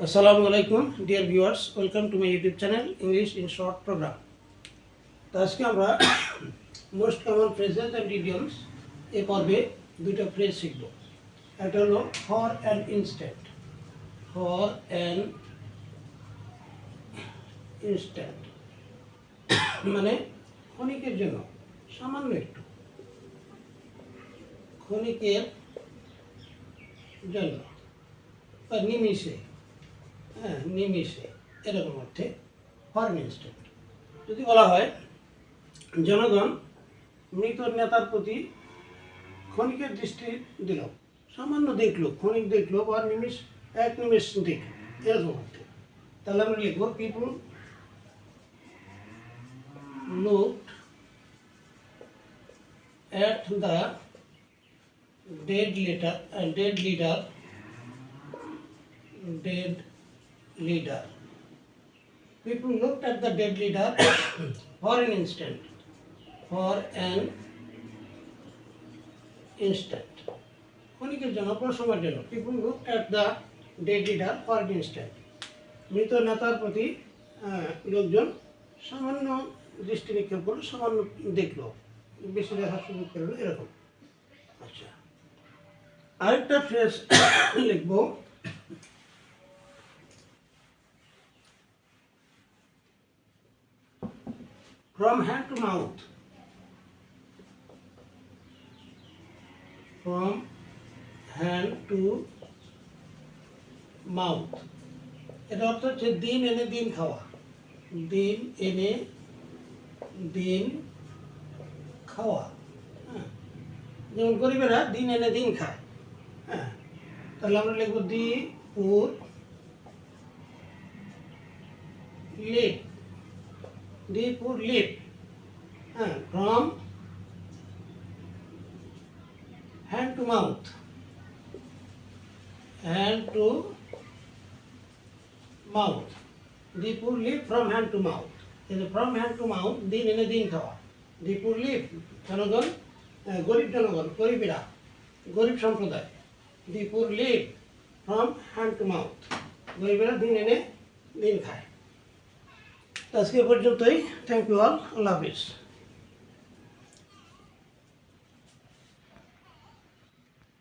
Assalamualaikum dear viewers, welcome to my YouTube channel English in Short program. তো আজকে আমরা most common phrases and idioms এই পর্বে দুটো ফ্রেজ শিখব। একটা হলো for an instant. For an instant মানে ক্ষণিকের জন্য, সামান্য একটু, ক্ষণিকের জন্য বা নিমিষে, নিমিষে, এরকম অর্থে ফর অ্যান ইনস্ট্যান্ট। যদি বলা হয় জনগণ মৃত নেতার প্রতি ক্ষণিকের দৃষ্টি দিল, সামান্য দেখলো, ক্ষণিক দেখলো বা এক নিমিষ দেখলো, এরকম অর্থে, তাহলে আমরা লিখব পিপুল looked at the dead leader. People looked at the dead leader for an instant. ক্ষণিকের জন্য, প্রসময়ের জন্য। People looked at the dead leader for an instant. মৃত নেতার প্রতি লোকজন সামান্য দৃষ্টি নিক্ষেপ করলো, সামান্য দেখলো, বেশি দেখার সুযোগ পেল না, এরকম। আচ্ছা, আরেকটা ফ্রেজ লিখব, from hand to mouth. From hand to mouth, এটা অর্থ হচ্ছে দিন এনে দিন খাওয়া। দিন এনে দিন খাওয়া, যেমন গরিবেরা দিন এনে দিন খায়। তাহলে আমরা লিখব দি poor live. The poor live from hand to mouth. Hand to mouth, the poor live from hand to mouth. From hand to mouth, দিন এনে দিন খাওয়া। দি পুর লিভ জনগণ, গরিব জনগণ, গরিবেরা, গরিব সম্প্রদায়। The poor live from hand to mouth, গরিবেরা দিন এনে দিন খায়। আজকে পর্যন্তই। থ্যাংক ইউ অল, আল্লাহ হাফিজ।